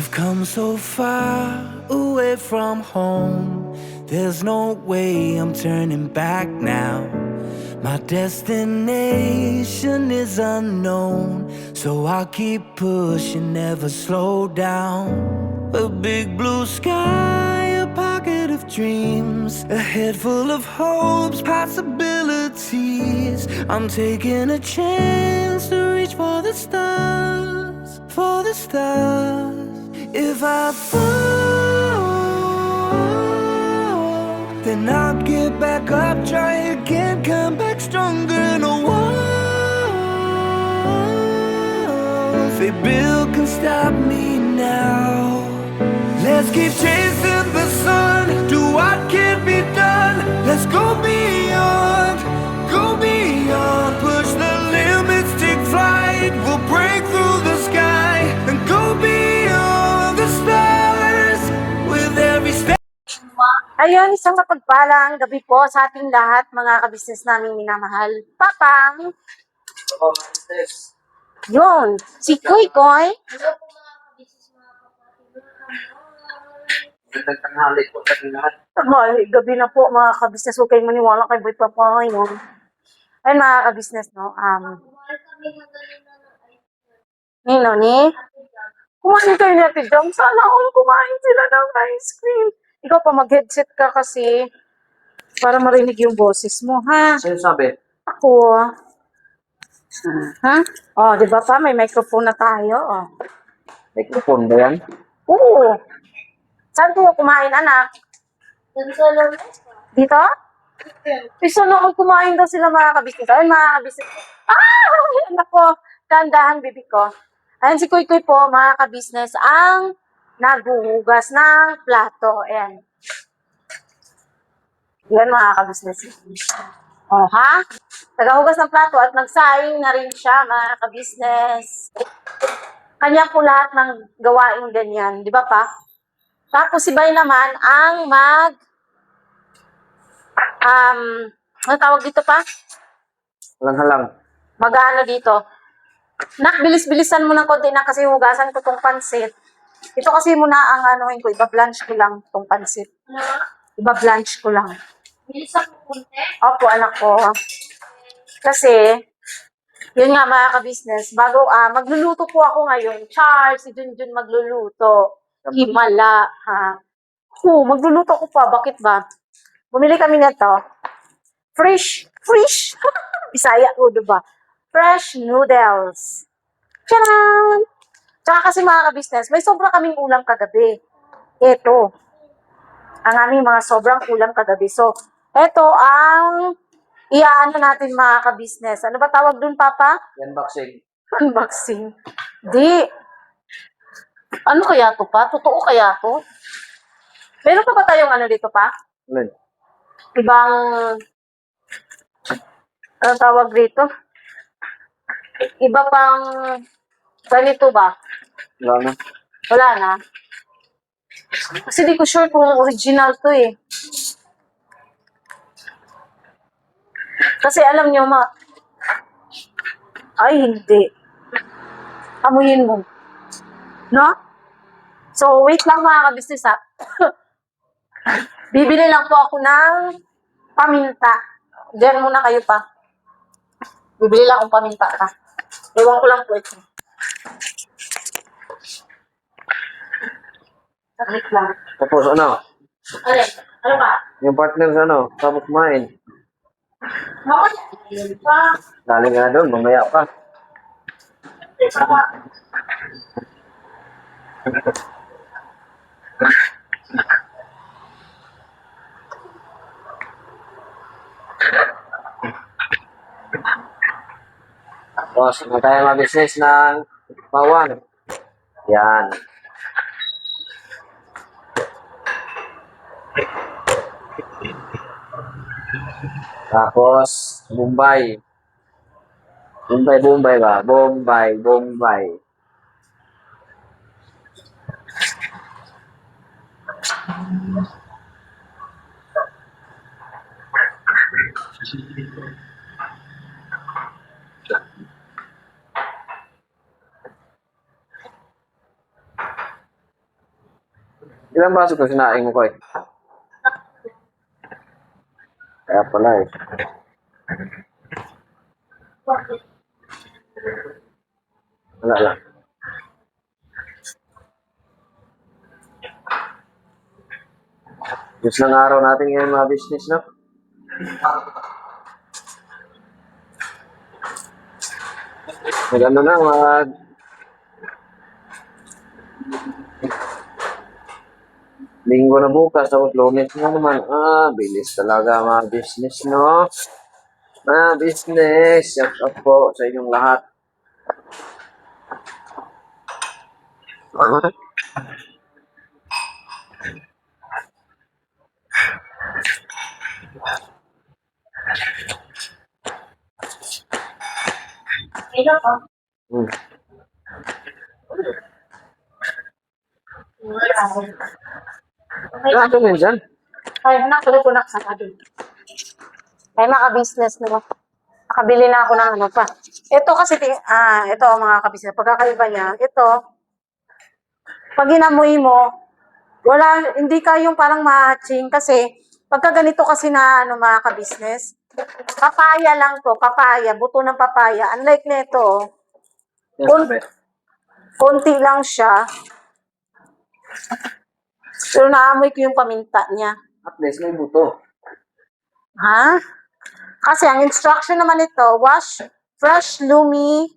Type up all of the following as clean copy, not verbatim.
I've come so far away from home. There's no way I'm turning back now. My destination is unknown, so I'll keep pushing, never slow down. A big blue sky, a pocket of dreams, a head full of hopes, possibilities. I'm taking a chance to reach for the stars, for the stars. If I fall, then I'll get back up, try again, come back stronger. No walls they build can stop me now. Let's keep chasing the sun, do what can be done. Let's go beyond, push the limits, take flight. We'll break through the sky and go beyond the stars with every step. Ayun, isang mapagpalang gabi po sa ating lahat, mga kabisnes naming minamahal. Papang! Yun, si Koy Koy. Magandang tanghali po sa ating lahat. Ay, gabi na po, mga kabisnes. Huwag kayong maniwala kay Boy Papa ngayon. Ayun, mga kabisnes, no? Ni? Kumain kayo natin dyan. Sana all kumain sila ng ice cream. Ikaw pa mag-headset ka kasi para marinig yung boses mo, ha? Sino sabi? Ako. Ha? Oh, di ba pa? May microphone na tayo. Oh. Microphone ba yan? Oo. Saan kayo kumain, anak? Dito? Isa na ako kumain daw sila, mga kabisnes. Ayun, mga kabisnes. Nako. Tandahan, bibi ko. Ayun, si Kuy Kuy po, mga kabisnes, ang naghuhugas ng plato. Ayan. Yan, mga kabisnes. Oh, ha? Naghuhugas ng plato at nagsaing na rin siya, mga kabisnes. Kanya po lahat ng gawain ganyan. Di ba pa? Tapos si Bay naman ang ano tawag dito pa? Halang-halang. Mag-ano dito? Nak, bilis-bilisan mo ng konti na kasi hugasan ko tong pansit. Ito kasi muna ang anuhin ko, iba-blanch ko lang tong pansit. Iba-blanch ko lang. Bilisan mo kunti. Opo, anak ko. Kasi, yun nga mga ka-business, bago, magluluto po ako ngayon. Charles, si Junjun magluluto. Himala, ha? Magluluto ko pa, bakit ba? Bumili kami nito. Fresh! Bisaya ko, diba? Fresh noodles. Tcharam! Tsaka kasi mga ka-business, may sobra kaming ulam kagabi. Ito. Ang aming mga sobrang ulam kagabi. So, ito ang iaano natin mga ka-business. Ano ba tawag dun, Papa? Unboxing. Unboxing. Di. Ano kaya to pa? Totoo kaya to? Meron pa ba tayong ano dito pa? Ano? Ibang, ano tawag dito? Iba pang ganito ba? Wala na. Wala na. Kasi di ko sure kung original to eh. Kasi alam nyo ay hindi. Amuyin mo. No? So, wait lang mga ka-business ha. Bibili lang po ako ng paminta. Diyan muna kayo pa. Bibili lang akong paminta ha. Ewan ko lang po ito. Saglit lang. Tapos ano? Alin? Ano ba? Yung partner sa ano? Tapos kumain. Yun pa. Galing ka na doon, mamaya pa. Tapos, na tayo mag-business ng bawang. Yan. Tapos, Bombay. Bombay ba? Bombay. Ilang baso ko sinaing mo ko eh. Kaya pala eh. Wala lang. Diyos ng araw natin ngayon mga business, no? Nag-ano na, linggo na bukas, tapos Lunes na naman. Bilis talaga mga business, no? Mga business, shout out po sa inyong lahat. Ito po. Hmm. Okay. Ano yun dyan? Ay, tuloy ko na sa akin. Ay, maka-business na. Nakabili na ako ng ano pa. Ito kasi, ito mga kabisnes. Pagkakaiba niya, ito, pag inamoy mo, hindi ka yung parang matching kasi, pagka ganito kasi na, mga kabisnes, papaya lang to, papaya, buto ng papaya. Unlike nito, konti lang siya. Pero naamoy ko yung paminta niya. At least may buto. Ha? Kasi ang instruction naman ito, wash fresh lumi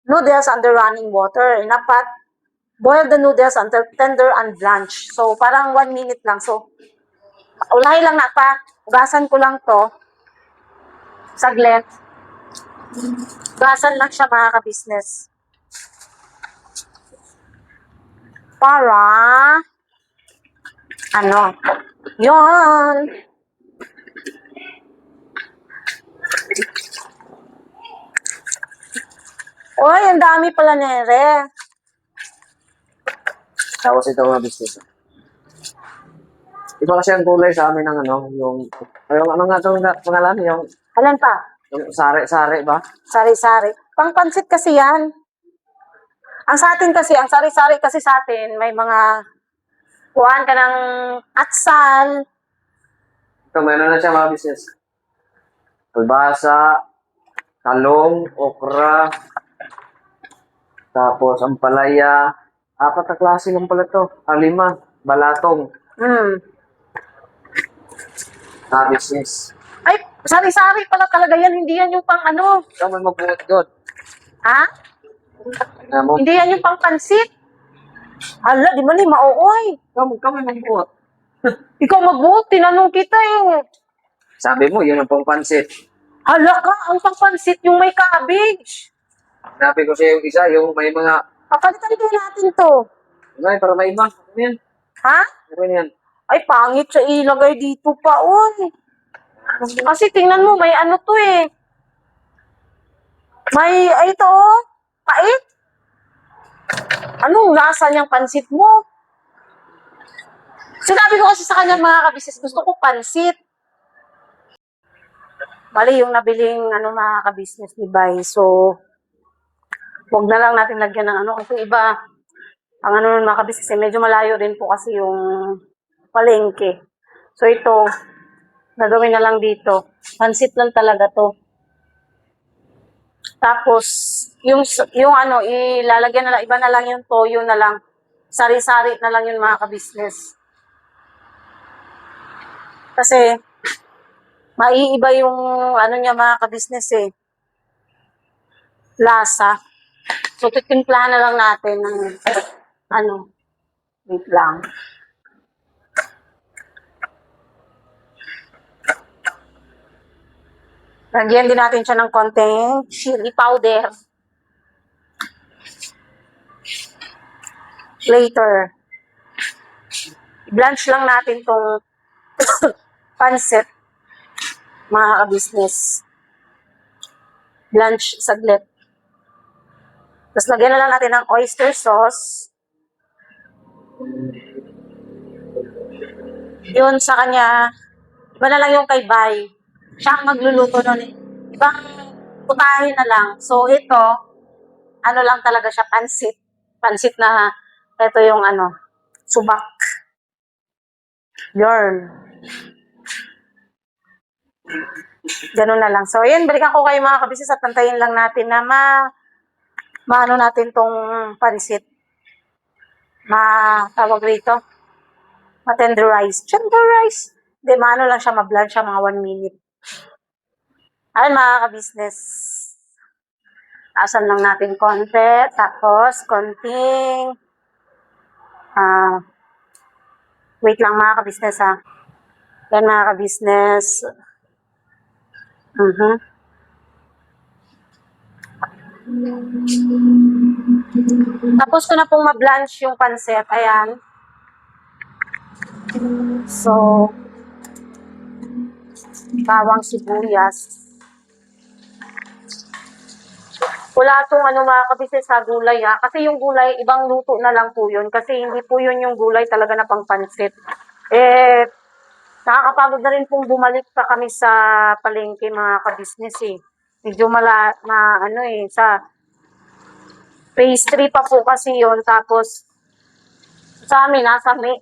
noodles under running water. Dapat boil the noodles until tender and blanch. So, parang 1 minute lang. So, ulahin lang na pa. Ugasan ko lang to. Saglit. Ugasan lang siya mga ka-business. Para, yun. Oy, ang dami pala nere. Tapos ito mga business. Iba kasi ang kulay sa amin ng yung ano nga itong pangalan, Alan pa? yung sari-sari ba? Sari-sari. Pangpansit kasi yan. Ang sa atin kasi, ang sari-sari kasi sa atin, may mga kuhaan ka ng atsal. Ito, mayroon na siya mga business. Albasa, talong, okra, tapos ampalaya. 4 na klase lang pala to. 5, balatong. Business. Ay, sari-sari pala talaga yan. Hindi yan yung pang ano. Ikaw may magbuhat doon. Ha? Tingnan mo. Hindi yan yung pang pansit. Hala, di mali, maooy. Ikaw may magbuhat. Ikaw magbuot, tinanong kita eh. Sabi mo, yun ang pangpansit. Hala ka, ang pang pansit yung may cabbage. Sabi ko sa'yo yung isa, yung may mga, Papalitan din natin to. para may iba. Ano yan? Ha? Ano yan? Ay, pangit siya ilagay dito pa, oy. Kasi tingnan mo, may ano to eh. Ay, ito oh. Pait. Anong lasa niyang pansit mo? Sinabi ko kasi sa kanya mga kabisis, gusto ko pansit. Bali yung nabiling mga kabisnes ni Bay. So, huwag na lang natin lagyan ng kasi iba, ang ng mga kabisnes, medyo malayo din po kasi yung palengke. So, ito, gagawin na lang dito. Pansit lang talaga to. Tapos, yung ilalagyan na lang, iba na lang yung toyo na lang. Sari-sari na lang yung mga kabisnes. Kasi, maiiba yung niya mga kabisnes eh. Lasa. So, titimplahan na lang natin ng wait lang. Lagyan din natin siya ng konting chili powder. Later. Blanch lang natin tong pancit, mga ka-business. Blanch saglit. Tapos lagyan na lang natin ng oyster sauce. Yun sa kanya, iba na lang yung kay Bay. Siya ang magluluto nun. Ibang putahin na lang. So, ito, lang talaga siya, pansit. Pansit na, ito yung subak. Yarn. Ganun na lang. So, ayan, balikan ko kayo mga kabisnes at tantayin lang natin na maano natin tong pansit. Tawag rito. Ma-tenderize. Tenderize. Hindi, maano lang siya, ma-blanch siya mga 1 minute. Ayan mga kabisnes. Taasan lang natin konti. Tapos, konting wait lang mga kabisnes ha. Yan mga kabisnes. Tapos ko na pong ma-blanch yung pansit. Ayan. So, bawang sibuyas. Wala tong mga kabisnes sa gulay ha. Kasi yung gulay, ibang luto na lang po yun. Kasi hindi po yun yung gulay talaga na pang pansit. Nakakapagod na rin pong bumalik pa kami sa palengke mga kabisnes eh. Medyo sa phase 3 pa po kasi yon. Tapos, sa amin,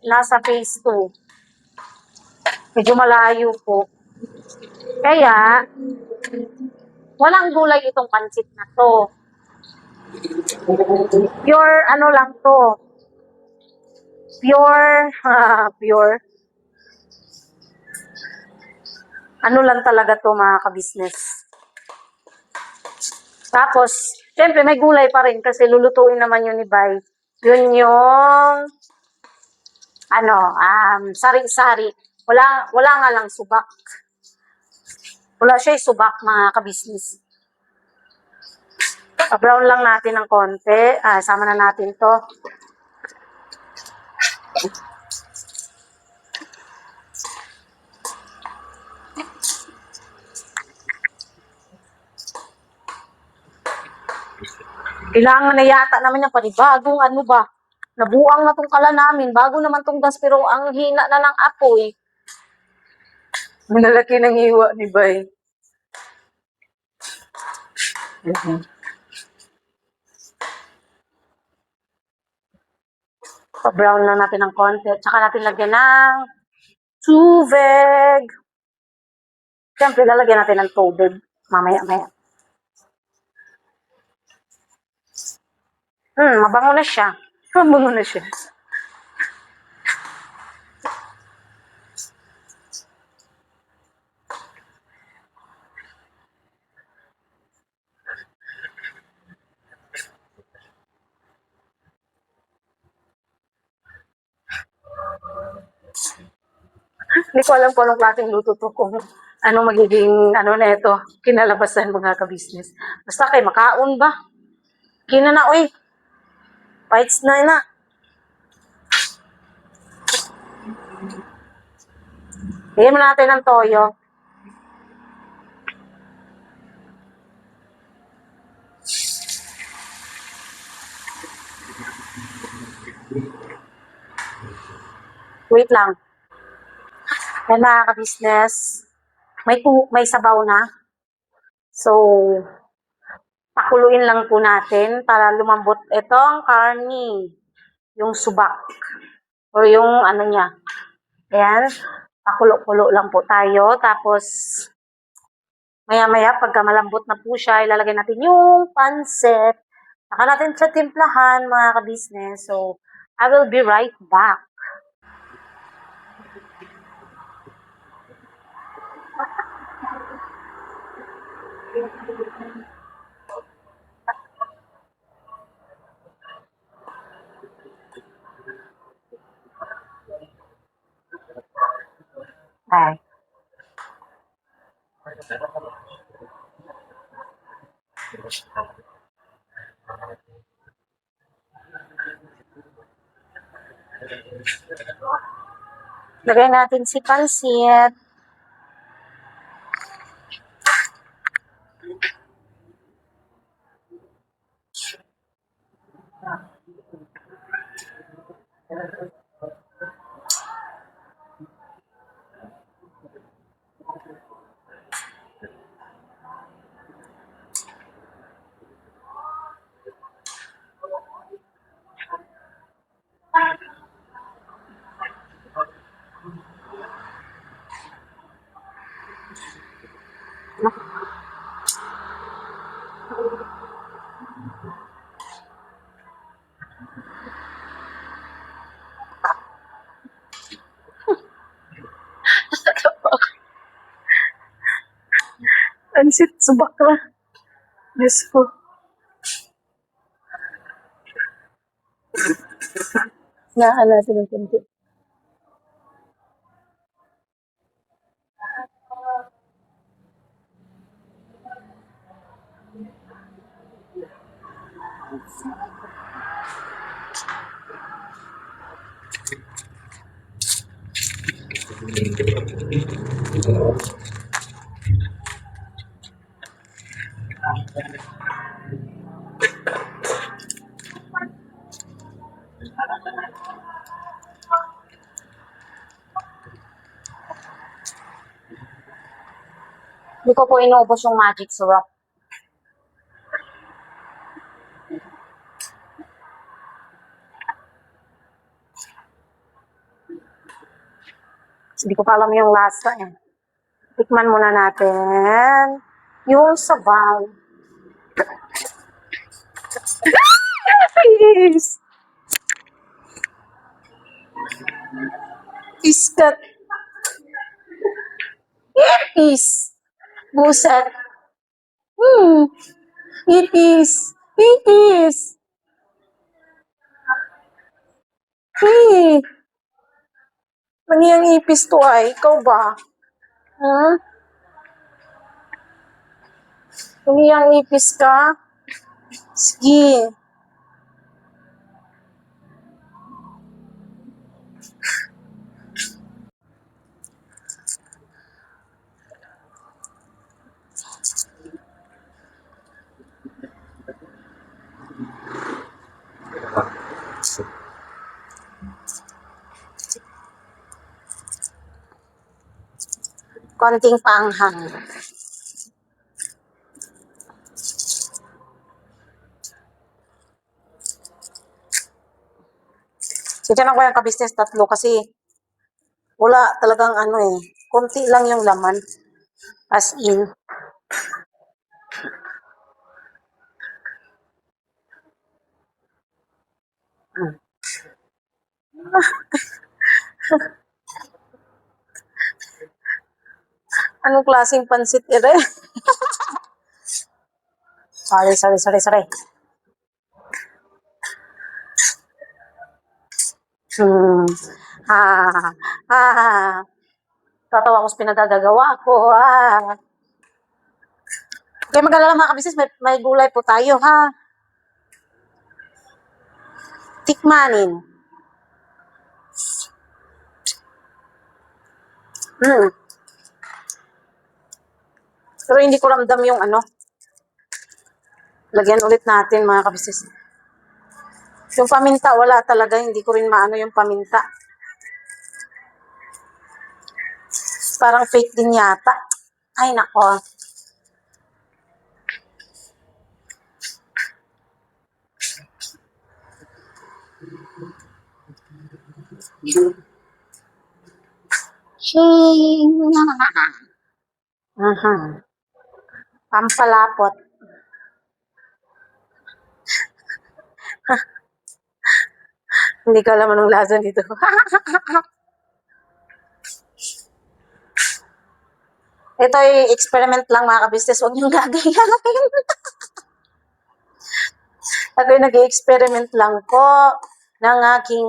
nasa phase 2. Medyo malayo po. Kaya, walang gulay itong pansit na to. Pure, lang to. Pure. Lang talaga to mga kabisnes. Tapos, syempre may gulay pa rin kasi lulutuin naman yun ni Bay. Yun yung, sari-sari. Wala nga lang subak. Wala siya subak mga kabisnes. Brown lang natin ng konti. Sama na natin to. Kailangan na yata naman yung panibagong nabuang na tong kala namin. Bago naman tong gas pero ang hina na ng apoy. Manalaki ng hiwa ni Bay. Pa-brown lang natin ng konti. Tsaka natin lagyan ng tubig. Siyempre, lalagyan natin ng tubig. Mamaya-maya. Mabango na siya. Mabango na siya. Hindi ko alam kung anong klaseng luto to, kung anong magiging na ito, kinalabasan mga kabisnes. Basta kay makaon ba? Kina na, uy. Bites na. Bigyan mo natin ng toyo. Wait lang. Yan mga kabisnes. May sabaw na. So, pakuluin lang po natin para lumambot itong karni. Yung subak. O yung niya. Ayan. Pakulo-kulo lang po tayo. Tapos, maya-maya, pagka malambot na po siya, ilalagay natin yung pansit. Saka natin siya timplahan, mga kabisnes. So, I will be right back. Ay. Lagay natin si pansit. Pansit, subak na. Diyos ko. Naan natin ng kunti. Hindi ko po inuubos yung magic syrup. Hindi ko pa alam yung lasa eh. Tikman muna natin yung sabaw. Yes! Iskat. Is. Buset. It is. It is. Hey. Maniyang ipis to ay. Ikaw ba? Hmm? Maniyang ipis ka? Sige. Konting panghang. Sitinan ko yung kabisnes tatlo kasi wala talagang ano eh. Konti lang yung laman. As in. Anong klaseng pansit ere? Sorry. Hmm. Ah. Ah. Tatawa ko sa pinagagawa ko. Ah. Okay, mag-alala mga kabisnes, may gulay po tayo ha. Tikmanin. Pero hindi ko ramdam yung ano. Lagyan ulit natin mga kabisnes. Yung paminta, wala talaga. Hindi ko rin maano yung paminta. Parang fake din yata. Ay, nako. Ching! Aha. Pampalapot. Hindi ko alam anong lasa nito. Ito ay experiment lang mga kabisnes. Huwag niyong gagayahin. Ako ay nag-experiment lang po ng aking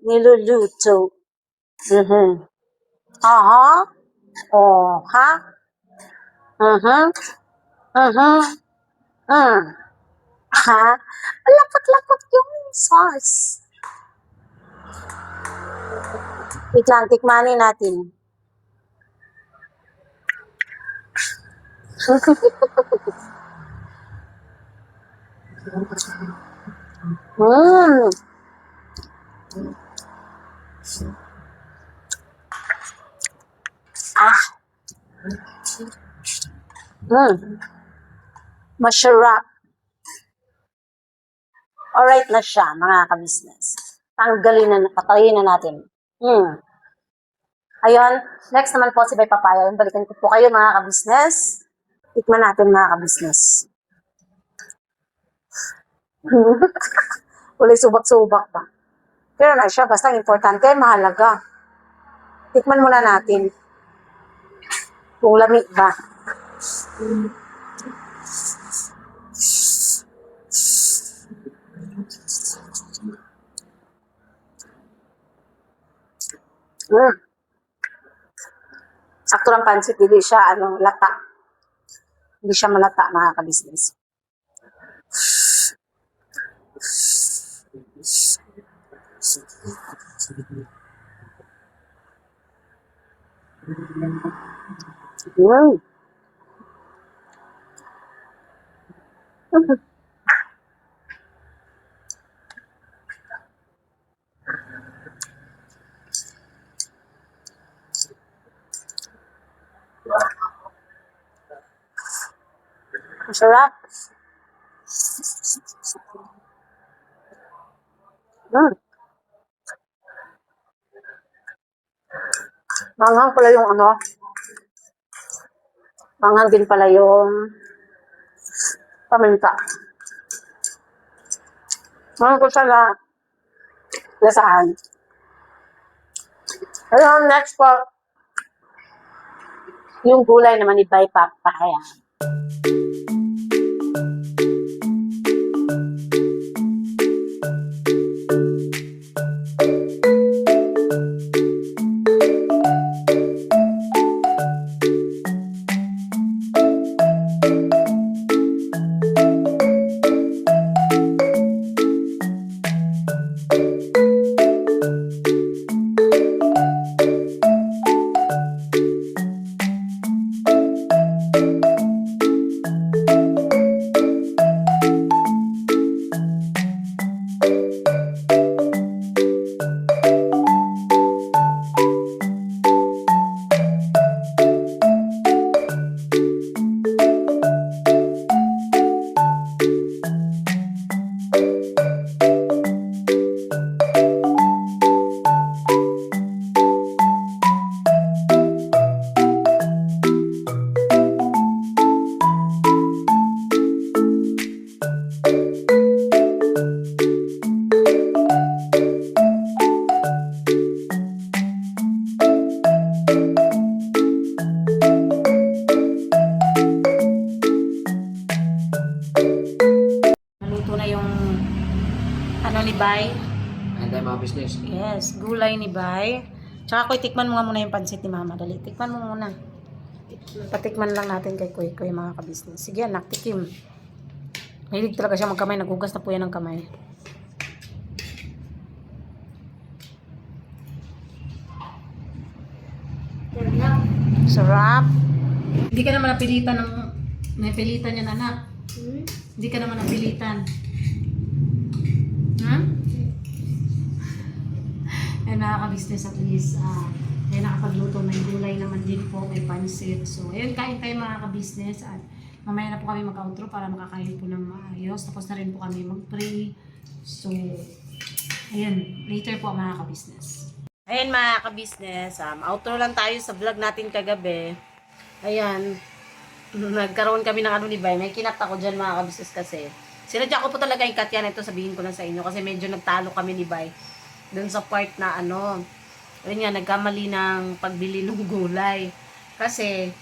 niluluto. Aha. Oh, ha? Ha? Lapot-lapot yung sauce. Wait lang, tikmanin natin. Masarap. Alright na siya, mga kabisnes. Patayin na natin. Ayun, next naman po si Bay Papaya. Balikan ko po kayo mga kabisnes. Tikman natin mga kabisnes. Wala subak-subak pa. Pero na siya, basta importante, mahalaga. Tikman muna natin. Kung lamig ba. Mm. Sakto lang pansit, hindi siya lata. Hindi siya malata, mga ka-business. Mm. Masarap. Mm. Manghang pala yung manghang din pala yung paminta. Manghang ko siya na lasahan. Ayun, next po, yung gulay naman ni Bay Papaya. Naluto na yung ni Bay. Ayan tayo mga business. Yes, gulay ni Bay. Tsaka Koy, tikman mo nga muna yung pansit ni Mama. Dali, tikman mo muna. Patikman lang natin kay Koy Koy, mga kabisnes. Sige anak, tikim. Mahilig talaga siya magkamay. Nagugas na po yan ng kamay. Sarap. Hindi ka naman napilitan ng... Napilitan yan, anak. Hindi ka naman napilitan. Ay, nakaka-business at least. Kaya nakapagluto, may gulay naman din po, may pansit. So, ayun, kain tayo mga ka-business. At mamaya na po kami mag-outro para makakain po ng maayos. Tapos na rin po kami mag-pray. So, ayun, later po mga ka-business. Ayun mga ka-business, outro lang tayo sa vlog natin kagabi. Ayan, nagkaroon kami ng ni Bay. May kinat ako dyan mga ka-business kasi. Sinadya ko po talaga yung cut yan. Ito sabihin ko lang sa inyo kasi medyo nagtalo kami ni Bay. Doon sa part na ayun nga, nagkamali ng pagbili ng gulay. Kasi,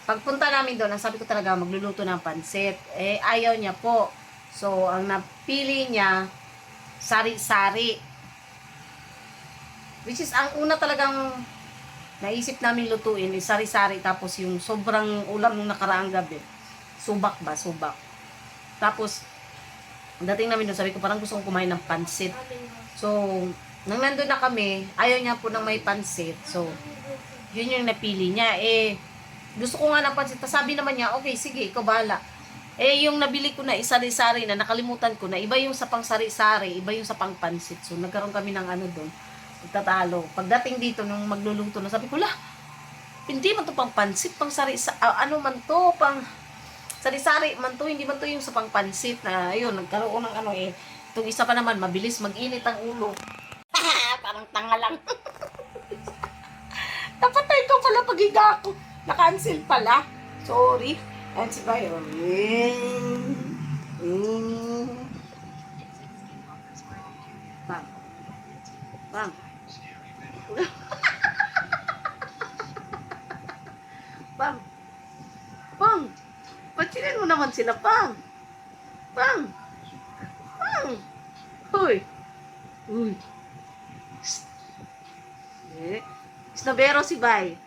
pagpunta namin doon, ang sabi ko talaga, magluluto ng pansit. Eh, ayaw niya po. So, ang napili niya, sari-sari. Which is, ang una talagang naisip namin lutuin is sari-sari. Tapos, yung sobrang ulam nung nakaraang gabi. Subak ba? Subak. Tapos, dating namin doon, sabi ko, parang gusto kong kumain ng pansit. So, nang nandun na kami, ayaw niya po ng may pansit. So, yun yung napili niya. Eh, gusto ko nga ng pansit. Sabi naman niya, okay, sige, ikaw bahala. Eh, yung nabili ko na isari-sari na, nakalimutan ko na, iba yung sa pang sari-sari, iba yung sa pang pansit. So, nagkaroon kami ng doon, nagtatalo. Pagdating dito, nung magluluto na, sabi ko, hindi man to pang pansit, pang sari-sari, ano man to, pang sari-sari man to, hindi man to yung sa pang pansit na, ayun, nagkaroon ng itong isa pa naman, mabilis mag-init ang ulo. Parang tanga lang. Napatay ko pala pag-higa ko. Na-cancel pala. Sorry. And si Bayo. Bang. Bang. Bang. Bang. Pang! Pansinin mo naman sila, Pang! Pang! Pang! Hoy! Uy! Eh, snobero si Bay.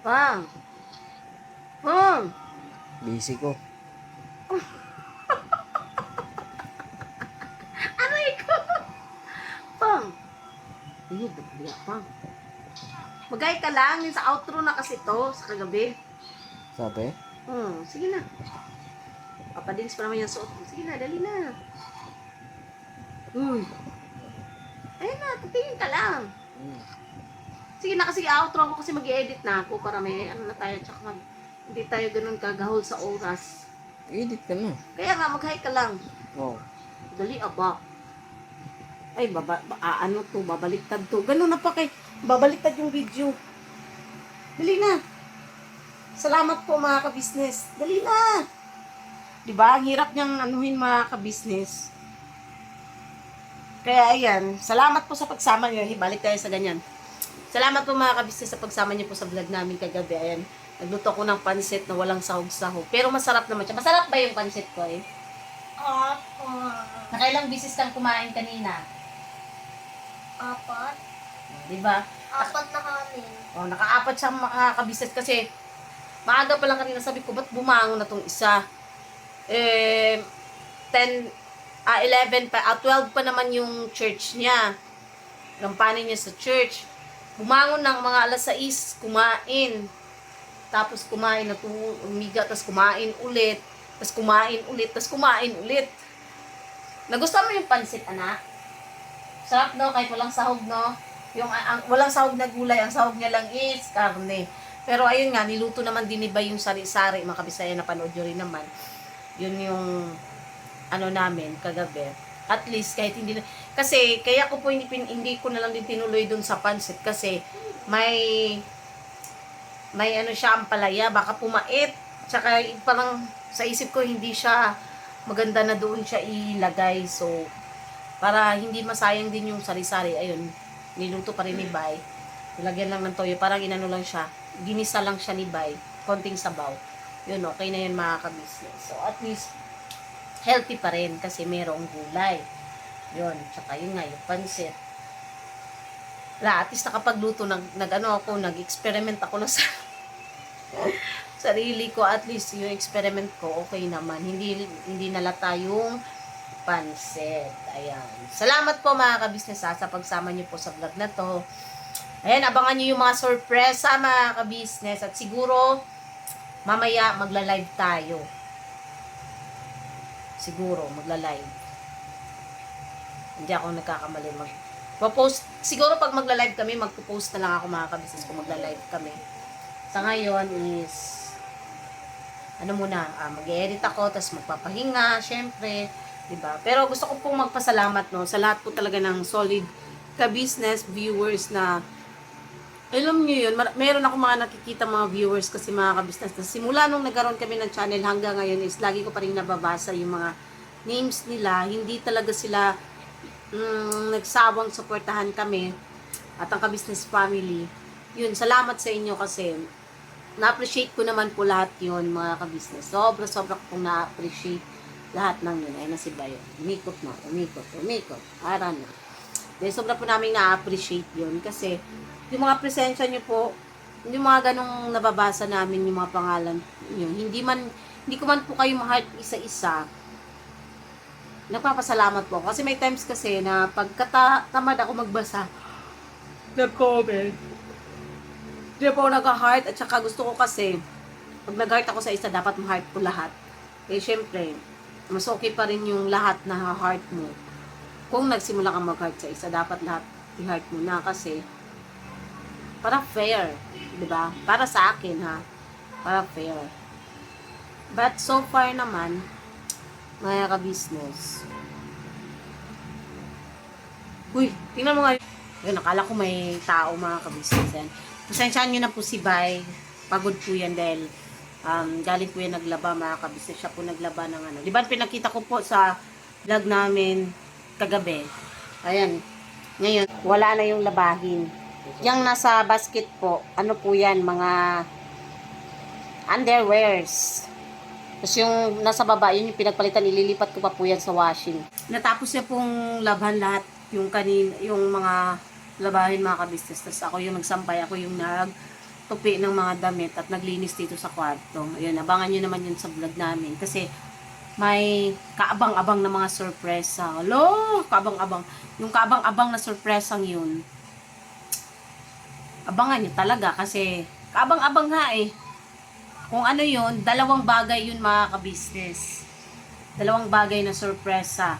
Pang! Pang! Busy ko. Aray ko! Pang! Ayun, nagbiya, Pang. Magay ka lang, yung sa outro na kasi to, sa kagabi. Sabi? Sige na. Papadins pa naman yung suot mo. Sige na, dali na. Ayun na, titingin ka lang. Sige na kasi outro ako kasi mag-i-edit na ako para may ano na tayo, tsaka hindi tayo ganun kagahol sa oras. Edit ka na. Kaya nga, mag-hi ka lang. Oo. Dali, aba. Ay, ano to, babaliktad to. Ganun na pa kay, babaliktad yung video. Dali na. Salamat po mga ka-business. Dali na. Diba? Ang hirap niyang anuhin mga ka-business. Kaya ayan, salamat po sa pagsama niyo. Balik tayo sa ganyan. Salamat po mga ka-business sa pagsama niyo po sa vlog namin kagabi. Ayan, nagluto ko ng pansit na walang sahog-sahog. Pero masarap naman siya. Masarap ba yung pansit ko eh? Opo. Nakailang bisis kang kumain kanina? Apat. Diba? Apat na kami. Nakaapat siya mga ka-business kasi maaga pa lang kanina sabi ko, ba't bumangon na tong isa? 11 pa, 12 pa naman yung church niya. Gampanin niya sa church. Bumangon ng mga alas 6, kumain. Tapos kumain na umiga, tapos kumain ulit. Tapos kumain ulit, tapos kumain ulit. Nagustuhan mo yung pansit, anak? Sarap, no? Kahit walang sahog, no? Yung walang sahog na gulay, ang sahog niya lang is karne. Pero ayun nga, niluto naman din iba yung sari-sari, mga kabisaya na panood nyo rin naman. Yun yung ano namin kagabi. At least kahit hindi na, kasi kaya ko po hindi ko na lang din tinuloy dun sa pansit kasi may ano siya ang palaya, baka pumait. Tsaka parang sa isip ko hindi siya maganda na doon siya ilagay. So para hindi masayang din yung sari-sari, ayun, niluto pa rin ni Bay. Nilagyan lang ng toyo, parang inano lang siya, ginisa lang siya ni Bay, konting sabaw. Yun, okay na yun mga ka-business. So at least healthy pa rin kasi merong gulay. Yun, tsaka yun nga, yung pansit. At least nakapagluto, nag-experiment ako na sa sarili ko. At least yung experiment ko, okay naman. Hindi nalata yung pansit. Ayan. Salamat po mga ka-business sa pagsama niyo po sa vlog na to. Ayan, abangan niyo yung mga sorpresa mga ka-business. At siguro, mamaya magla-live tayo. Siguro, magla-live. Hindi ako nagkakamali. Post, siguro pag magla-live kami, magpo-post na lang ako mga ka-business kung magla-live kami. Sa ngayon is, ano muna, mag-edit ako, tapos magpapahinga, syempre, diba? Pero gusto ko pong magpasalamat, no, sa lahat po talaga ng solid ka-business viewers na, alam nyo yun, meron ako mga nakikita mga viewers kasi mga ka-business na simula nung nagkaroon kami ng channel hanggang ngayon is lagi ko pa rin nababasa yung mga names nila. Hindi talaga sila nagsawang suportahan kami at ang ka-business family. Yun, salamat sa inyo kasi na-appreciate ko naman po lahat yun mga ka-business. Sobra-sobra ko pong na-appreciate lahat ng yun. Ayun na si Bayo. Umikot. Ara na. Dahil sobra po namin na-appreciate yun kasi yung mga presensya nyo po, yung mga ganong nababasa namin yung mga pangalan nyo, hindi ko man po kayo ma-heart isa-isa, nagpapasalamat po. Kasi may times kasi na pagkatamad ako magbasa, nag-comment, hindi po ako nag-heart at saka gusto ko kasi, pag nag-heart ako sa isa, dapat ma-heart ko lahat. Eh, syempre, mas okay pa rin yung lahat na heart mo. Kung nagsimula kang mag-heart sa isa, dapat lahat i-heart mo na kasi, para fair, di ba? Para sa akin, ha? Para fair. But so far naman, mga ka-business. Uy, tingnan mo nga. Ayun, nakala ko may tao, mga ka-business. Yan. Pasensyaan nyo na po si Bay. Pagod po yan dahil galing po yan naglaba, mga ka-business. Siya po naglaba ng ano. Di ba pinakita ko po sa vlog namin kagabi. Ayan. Ngayon, wala na yung labahin. Yang nasa basket po, ano po yan, mga underwears. Tapos yung nasa baba, yun yung pinagpalitan, ililipat ko pa po yan sa washing. Natapos niya pong labhan lahat yung yung mga labahin mga kabisnes. Tapos ako yung nagsampay, ako yung nagtupi ng mga damit at naglinis dito sa kwarto. Ayun, abangan nyo naman yun sa vlog namin. Kasi may kaabang-abang na mga sorpresa. Hello, kaabang-abang. Yung kaabang-abang na sorpresang yun, abangan nyo talaga kasi kaabang-abang nga eh. Kung ano yun, dalawang bagay yun mga kabisnes. Dalawang bagay na sorpresa.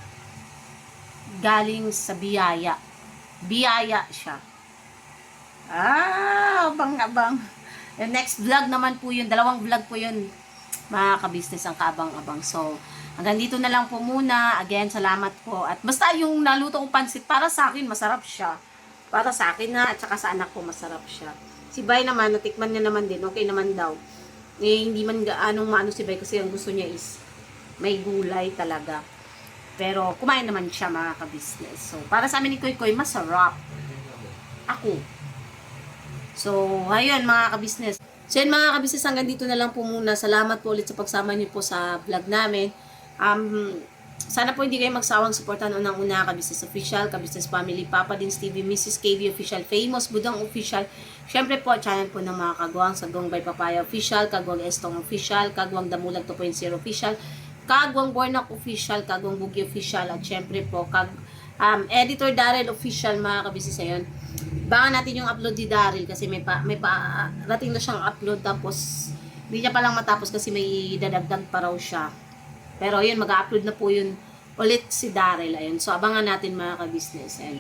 Galing sa biyaya. Biyaya siya. Abang-abang. Yung next vlog naman po yun, dalawang vlog po yun, mga kabisnes, ang kaabang-abang. So, hanggang dito na lang po muna. Again, salamat po. At basta yung naluto kong pansit, para sa akin, masarap siya. Para sa akin na, at saka sa anak ko, masarap siya. Si Bay naman, natikman niya naman din. Okay naman daw. Eh, hindi man gaanong maano si Bay kasi ang gusto niya is may gulay talaga. Pero, kumain naman siya mga kabisnes. So, para sa amin ni Koy Koy, masarap. Ako. So, ayun mga kabisnes. So, yun mga kabisnes, hanggang dito na lang po muna. Salamat po ulit sa pagsama niyo po sa vlog namin. Sana po hindi kayo magsawang supportan unang-una Kabisnes Official, Kabisnes Family, Papa Dins TV, Mrs. KB Official, Famous Budang Official. Syempre po, channel po ng mga kagwang, Sagong by Papaya Official, Kagwang Estong Official, Kagwang Damulag 2.0 Official, Kagwang Bornak Official, Kagwang Bugi Official, at syempre po, Editor Daryl Official mga kabisnes. Ayun. Baka natin yung upload ni Daryl kasi may rating na siyang upload tapos hindi niya palang matapos kasi may dadagdag pa raw siya. Pero yun, mag-upload na po yun ulit si Daryl. Ayun. So, abangan natin mga ka-business. Ayun.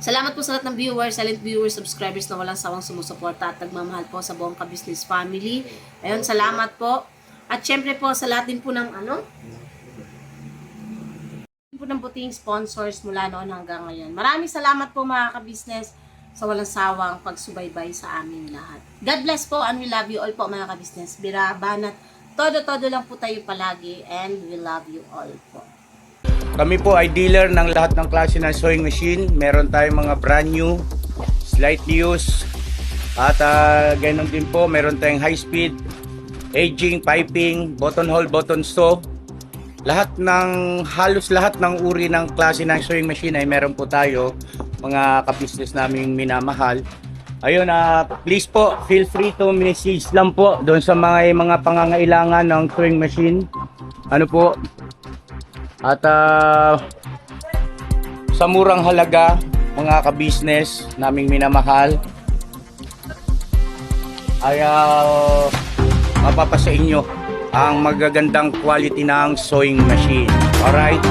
Salamat po sa lahat ng viewers, silent viewers, subscribers na walang sawang sumusuporta at nagmamahal po sa buong ka-business family. Ayun, salamat po. At syempre po, sa lahat din po ng ng buting sponsors mula noon hanggang ngayon. Maraming salamat po mga ka-business sa walang sawang pagsubaybay sa amin lahat. God bless po and we love you all po mga ka-business. Birabanat. Todo-todo lang po tayo palagi and we love you all po. Kami po ay dealer ng lahat ng klase ng sewing machine. Meron tayong mga brand new, slightly used, at ganoon din po, meron tayong high speed, aging, piping, button hole, button sew. Halos lahat ng uri ng klase ng sewing machine ay meron po tayo, mga ka-business naming minamahal. Ayun, please po, feel free to message lang po doon sa mga pangangailangan ng sewing machine. Ano po? At sa murang halaga, mga ka-business naming minamahal, ay mapapasa inyo ang magagandang quality ng sewing machine. Alright?